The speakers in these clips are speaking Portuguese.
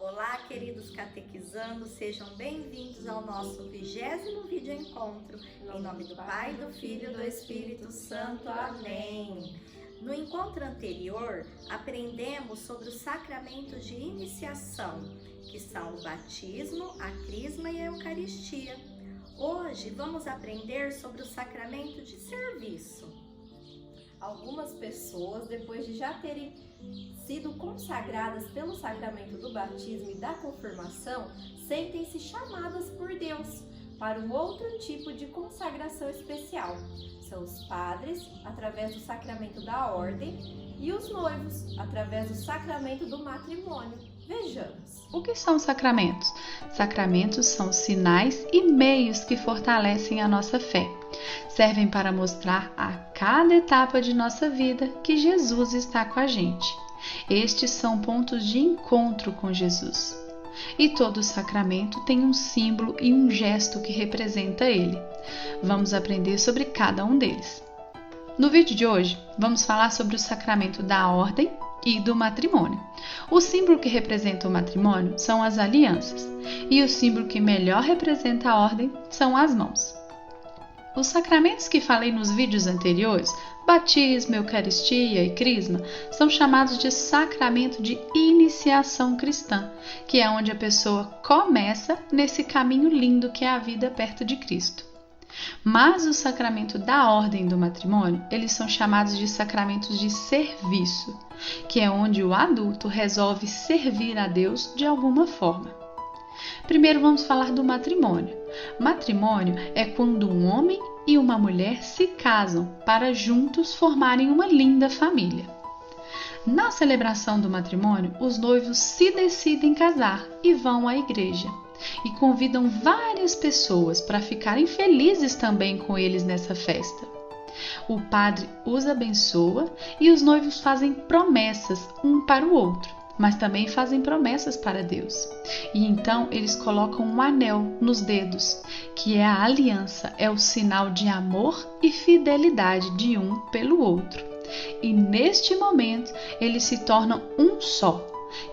Olá, queridos catequizandos, sejam bem-vindos ao nosso 20º vídeo encontro. Em nome do Pai, do Filho e do Espírito Santo. Amém. No encontro anterior, aprendemos sobre os sacramentos de iniciação, que são o batismo, a crisma e a Eucaristia. Hoje vamos aprender sobre o sacramento de serviço. Algumas pessoas, depois de já terem sido consagradas pelo sacramento do batismo e da confirmação, sentem-se chamadas por Deus para um outro tipo de consagração especial. São os padres, através do sacramento da ordem, e os noivos, através do sacramento do matrimônio. Vejamos. O que são sacramentos? Sacramentos são sinais e meios que fortalecem a nossa fé. Servem para mostrar a cada etapa de nossa vida que Jesus está com a gente. Estes são pontos de encontro com Jesus. E todo sacramento tem um símbolo e um gesto que representa ele. Vamos aprender sobre cada um deles. No vídeo de hoje, vamos falar sobre o sacramento da ordem e do matrimônio. O símbolo que representa o matrimônio são as alianças, e o símbolo que melhor representa a ordem são as mãos. Os sacramentos que falei nos vídeos anteriores, batismo, eucaristia e crisma, são chamados de sacramento de iniciação cristã, que é onde a pessoa começa nesse caminho lindo que é a vida perto de Cristo. Mas o sacramento da ordem do matrimônio, eles são chamados de sacramentos de serviço, que é onde o adulto resolve servir a Deus de alguma forma. Primeiro vamos falar do matrimônio. Matrimônio é quando um homem e uma mulher se casam para juntos formarem uma linda família. Na celebração do matrimônio, os noivos se decidem casar e vão à igreja. E convidam várias pessoas para ficarem felizes também com eles nessa festa. O padre os abençoa e os noivos fazem promessas um para o outro, mas também fazem promessas para Deus. E então eles colocam um anel nos dedos, que é a aliança, é o sinal de amor e fidelidade de um pelo outro. E neste momento eles se tornam um só,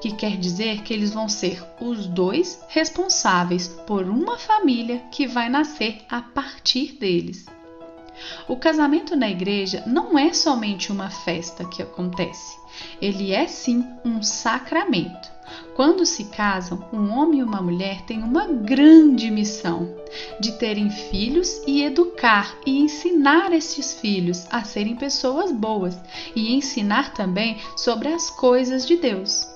que quer dizer que eles vão ser os dois responsáveis por uma família que vai nascer a partir deles. O casamento na igreja não é somente uma festa que acontece, ele é sim um sacramento. Quando se casam, um homem e uma mulher têm uma grande missão de terem filhos e educar e ensinar esses filhos a serem pessoas boas e ensinar também sobre as coisas de Deus.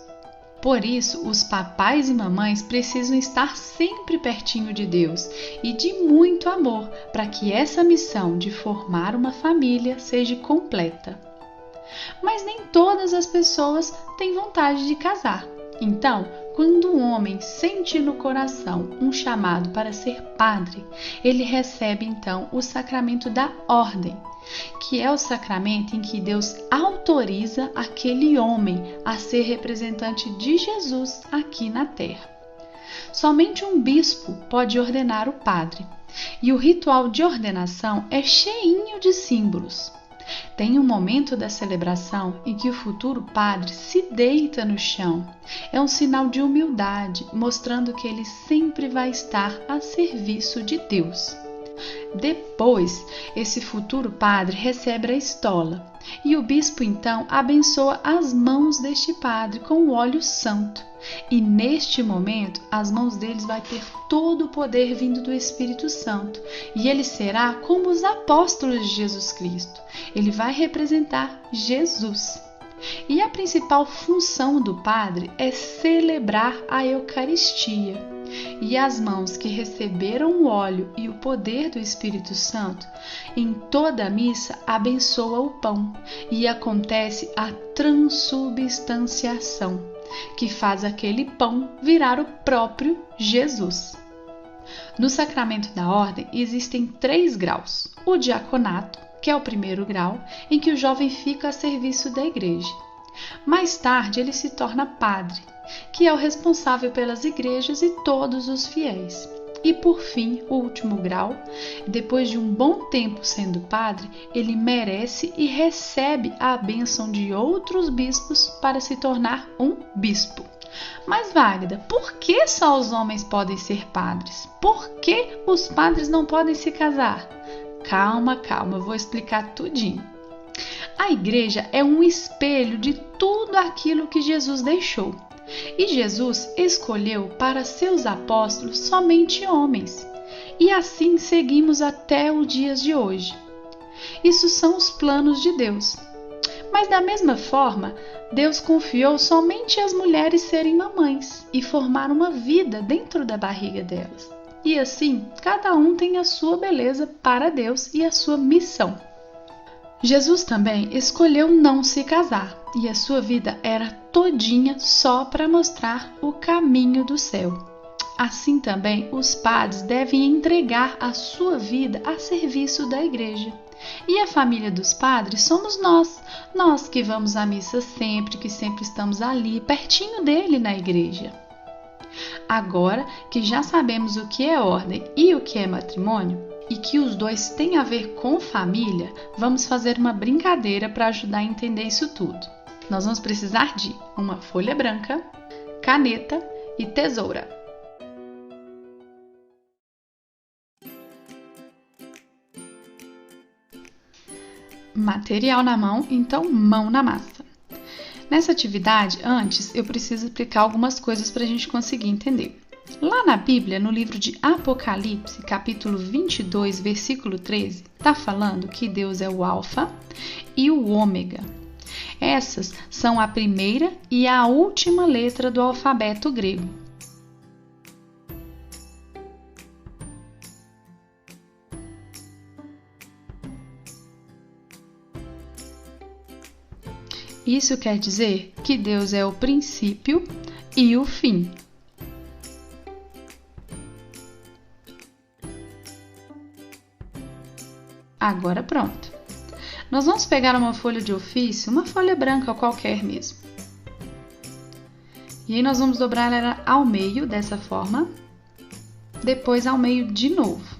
Por isso, os papais e mamães precisam estar sempre pertinho de Deus e de muito amor para que essa missão de formar uma família seja completa. Mas nem todas as pessoas têm vontade de casar. Então, quando um homem sente no coração um chamado para ser padre, ele recebe então o sacramento da ordem, que é o sacramento em que Deus autoriza aquele homem a ser representante de Jesus aqui na terra. Somente um bispo pode ordenar o padre, e o ritual de ordenação é cheinho de símbolos. Tem um momento da celebração em que o futuro padre se deita no chão. É um sinal de humildade, mostrando que ele sempre vai estar a serviço de Deus. Depois, esse futuro padre recebe a estola e o bispo então abençoa as mãos deste padre com o óleo santo. E neste momento, as mãos deles vai ter todo o poder vindo do Espírito Santo e ele será como os apóstolos de Jesus Cristo. Ele vai representar Jesus. E a principal função do padre é celebrar a Eucaristia. E as mãos que receberam o óleo e o poder do Espírito Santo, em toda a missa abençoa o pão e acontece a transubstanciação, que faz aquele pão virar o próprio Jesus. No sacramento da ordem existem 3 graus. O diaconato, que é o primeiro grau, em que o jovem fica a serviço da igreja. Mais tarde ele se torna padre, que é o responsável pelas igrejas e todos os fiéis. E por fim, o último grau, depois de um bom tempo sendo padre, ele merece e recebe a bênção de outros bispos para se tornar um bispo. Mas, Wagda, por que só os homens podem ser padres? Por que os padres não podem se casar? Calma, eu vou explicar tudinho. A igreja é um espelho de tudo aquilo que Jesus deixou. E Jesus escolheu para seus apóstolos somente homens. E assim seguimos até os dias de hoje. Isso são os planos de Deus. Mas da mesma forma, Deus confiou somente às mulheres serem mamães e formar uma vida dentro da barriga delas. E assim, cada um tem a sua beleza para Deus e a sua missão. Jesus também escolheu não se casar e a sua vida era todinha só para mostrar o caminho do céu. Assim também, os padres devem entregar a sua vida a serviço da igreja. E a família dos padres somos nós que vamos à missa sempre, que sempre estamos ali, pertinho dele na igreja. Agora que já sabemos o que é ordem e o que é matrimônio, e que os dois têm a ver com família, vamos fazer uma brincadeira para ajudar a entender isso tudo. Nós vamos precisar de uma folha branca, caneta e tesoura. Material na mão, então mão na massa. Nessa atividade, antes eu preciso explicar algumas coisas para a gente conseguir entender. Lá na Bíblia, no livro de Apocalipse, capítulo 22, versículo 13, está falando que Deus é o Alfa e o Ômega. Essas são a primeira e a última letra do alfabeto grego. Isso quer dizer que Deus é o princípio e o fim. Agora pronto. Nós vamos pegar uma folha de ofício, uma folha branca qualquer mesmo. E aí nós vamos dobrar ela ao meio dessa forma, depois ao meio de novo.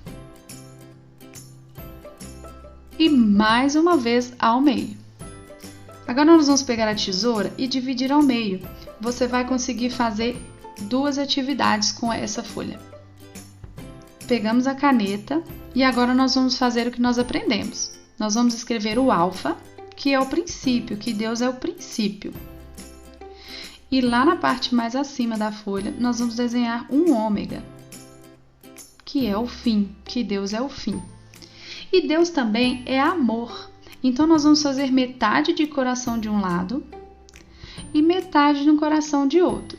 E mais uma vez ao meio. Agora nós vamos pegar a tesoura e dividir ao meio. Você vai conseguir fazer duas atividades com essa folha. Pegamos a caneta e agora nós vamos fazer o que nós aprendemos. Nós vamos escrever o alfa, que é o princípio, que Deus é o princípio. E lá na parte mais acima da folha, nós vamos desenhar um ômega, que é o fim, que Deus é o fim. E Deus também é amor. Então nós vamos fazer metade de coração de um lado e metade no coração de outro.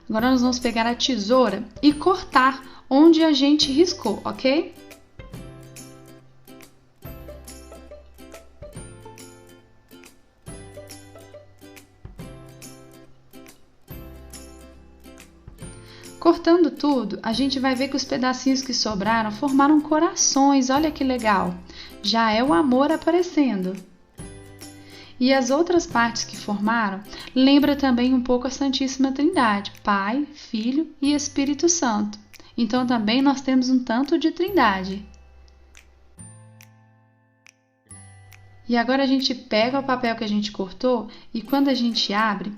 Agora nós vamos pegar a tesoura e cortar onde a gente riscou, ok? Cortando tudo, a gente vai ver que os pedacinhos que sobraram formaram corações, olha que legal! Já é o amor aparecendo. E as outras partes que formaram lembra também um pouco a Santíssima Trindade, Pai, Filho e Espírito Santo. Então também nós temos um tanto de Trindade. E agora a gente pega o papel que a gente cortou e quando a gente abre,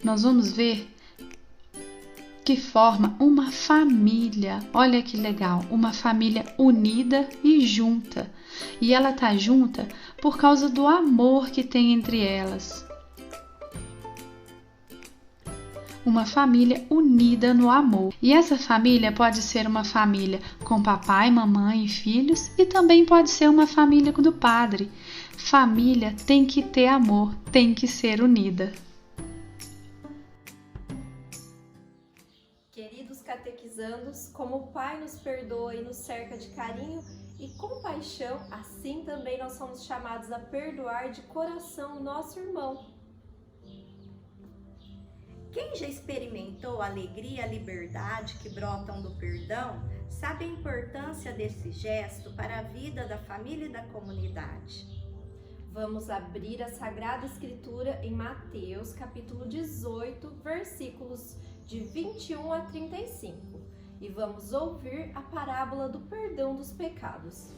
nós vamos ver que forma uma família. Olha que legal, uma família unida e junta. E ela está junta por causa do amor que tem entre elas. Uma família unida no amor. E essa família pode ser uma família com papai, mamãe e filhos e também pode ser uma família do padre. Família tem que ter amor, tem que ser unida. Queridos catequizandos, como o Pai nos perdoa e nos cerca de carinho e compaixão, assim também nós somos chamados a perdoar de coração o nosso irmão. Quem já experimentou a alegria e a liberdade que brotam do perdão, sabe a importância desse gesto para a vida da família e da comunidade. Vamos abrir a Sagrada Escritura em Mateus, capítulo 18, versículos de 21 a 35. E vamos ouvir a parábola do perdão dos pecados.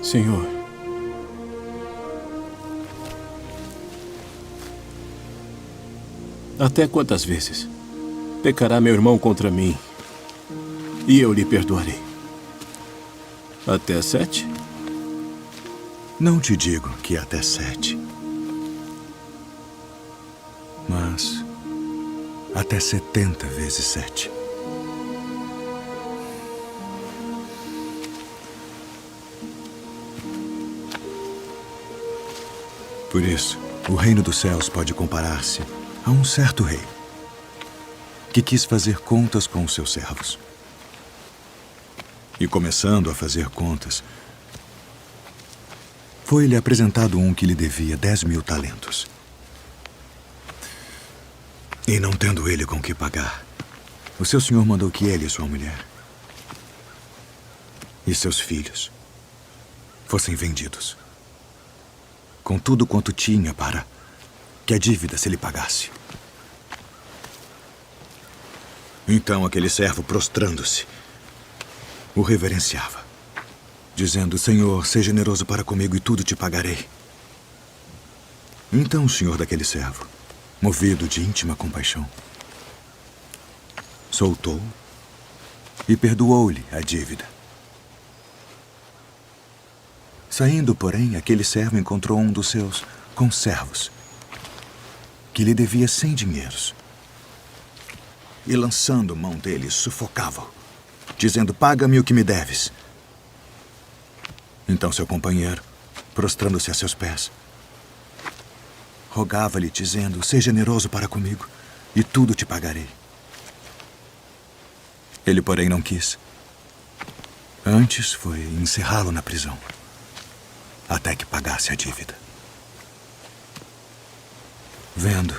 Senhor, Até quantas vezes pecará meu irmão contra mim e eu lhe perdoarei? Até 7? Não te digo que até 7. Mas até 70 vezes 7. Por isso, o reino dos céus pode comparar-se a um certo rei que quis fazer contas com os seus servos. E começando a fazer contas, foi-lhe apresentado um que lhe devia 10.000 talentos. E não tendo ele com que pagar, o seu senhor mandou que ele e sua mulher e seus filhos fossem vendidos, com tudo quanto tinha, para que a dívida se lhe pagasse. Então aquele servo, prostrando-se, o reverenciava, dizendo: Senhor, seja generoso para comigo e tudo te pagarei. Então o senhor daquele servo, movido de íntima compaixão, soltou e perdoou-lhe a dívida. Saindo, porém, aquele servo encontrou um dos seus conservos, que lhe devia 100 dinheiros. E lançando mão dele, sufocava-o, dizendo: paga-me o que me deves. Então seu companheiro, prostrando-se a seus pés, rogava-lhe, dizendo: seja generoso para comigo e tudo te pagarei. Ele, porém, não quis. Antes foi encerrá-lo na prisão, até que pagasse a dívida. Vendo,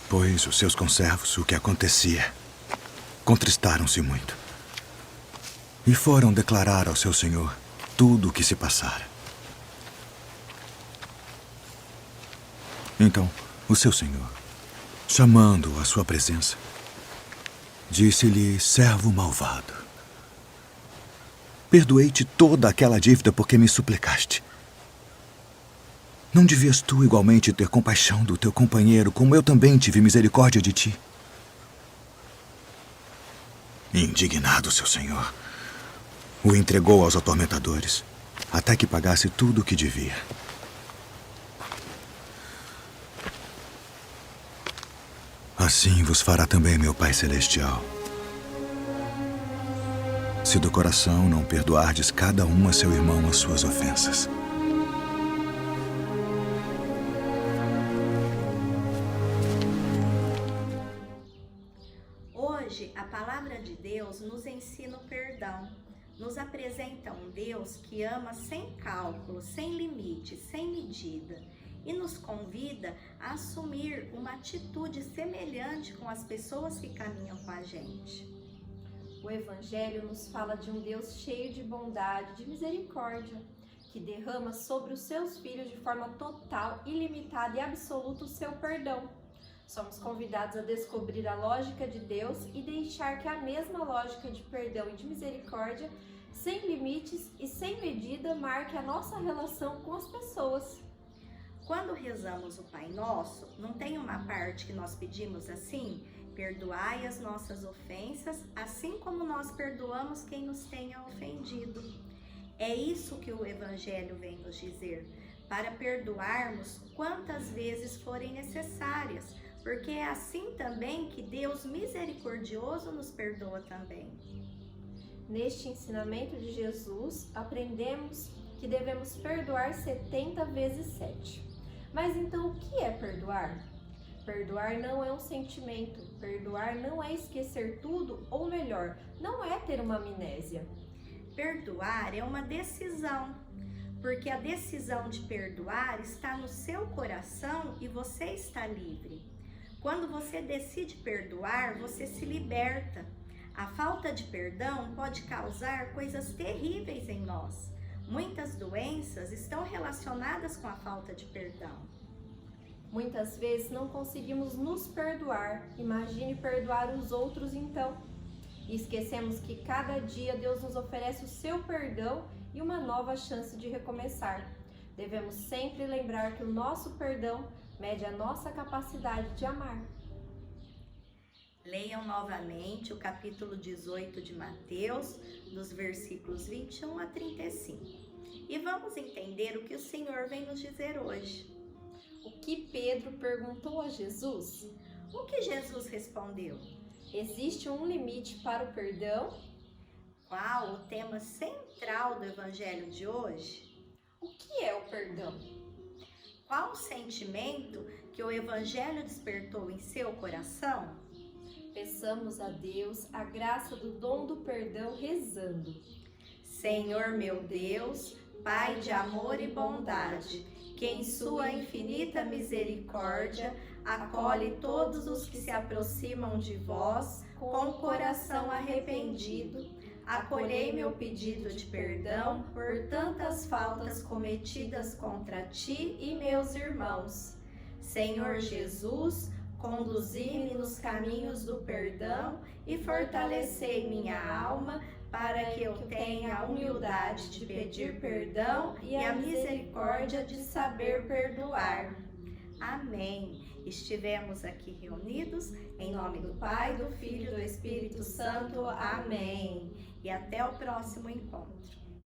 pois, os seus conservos o que acontecia, contristaram-se muito e foram declarar ao seu senhor tudo o que se passara. Então, o seu senhor, chamando-o à sua presença, disse-lhe: servo malvado, perdoei-te toda aquela dívida porque me suplicaste. Não devias tu igualmente ter compaixão do teu companheiro, como eu também tive misericórdia de ti? Indignado, seu senhor o entregou aos atormentadores, até que pagasse tudo o que devia. Assim vos fará também meu Pai Celestial, se do coração não perdoardes cada um a seu irmão as suas ofensas. Hoje, a palavra de Deus nos ensina o perdão. Nos apresenta um Deus que ama sem cálculo, sem limite, sem medida, e nos convida a assumir uma atitude semelhante com as pessoas que caminham com a gente. O Evangelho nos fala de um Deus cheio de bondade, de misericórdia, que derrama sobre os seus filhos de forma total, ilimitada e absoluta o seu perdão. Somos convidados a descobrir a lógica de Deus e deixar que a mesma lógica de perdão e de misericórdia, sem limites e sem medida, marque a nossa relação com as pessoas. Quando rezamos o Pai Nosso, não tem uma parte que nós pedimos assim: perdoai as nossas ofensas, assim como nós perdoamos quem nos tenha ofendido. É isso que o Evangelho vem nos dizer, para perdoarmos quantas vezes forem necessárias, porque é assim também que Deus misericordioso nos perdoa também. Neste ensinamento de Jesus, aprendemos que devemos perdoar 70 vezes 7. Mas então, o que é perdoar? Perdoar não é um sentimento, perdoar não é esquecer tudo, ou melhor, não é ter uma amnésia. Perdoar é uma decisão, porque a decisão de perdoar está no seu coração e você está livre. Quando você decide perdoar, você se liberta. A falta de perdão pode causar coisas terríveis em nós. Muitas doenças estão relacionadas com a falta de perdão. Muitas vezes não conseguimos nos perdoar. Imagine perdoar os outros então. E esquecemos que cada dia Deus nos oferece o seu perdão e uma nova chance de recomeçar. Devemos sempre lembrar que o nosso perdão mede a nossa capacidade de amar. Leiam novamente o capítulo 18 de Mateus, dos versículos 21 a 35. E vamos entender o que o Senhor vem nos dizer hoje. O que Pedro perguntou a Jesus? O que Jesus respondeu? Existe um limite para o perdão? Qual o tema central do evangelho de hoje? O que é o perdão? Qual o sentimento que o evangelho despertou em seu coração? Peçamos a Deus a graça do dom do perdão rezando. Senhor meu Deus, Pai de amor e bondade, que em sua infinita misericórdia acolhe todos os que se aproximam de vós com o coração arrependido, acolhei meu pedido de perdão por tantas faltas cometidas contra ti e meus irmãos. Senhor Jesus, conduzi-me nos caminhos do perdão e fortalecei minha alma para que eu tenha a humildade de pedir perdão e a misericórdia de saber perdoar. Amém. Estivemos aqui reunidos em nome do Pai, do Filho e do Espírito Santo. Amém. E até o próximo encontro.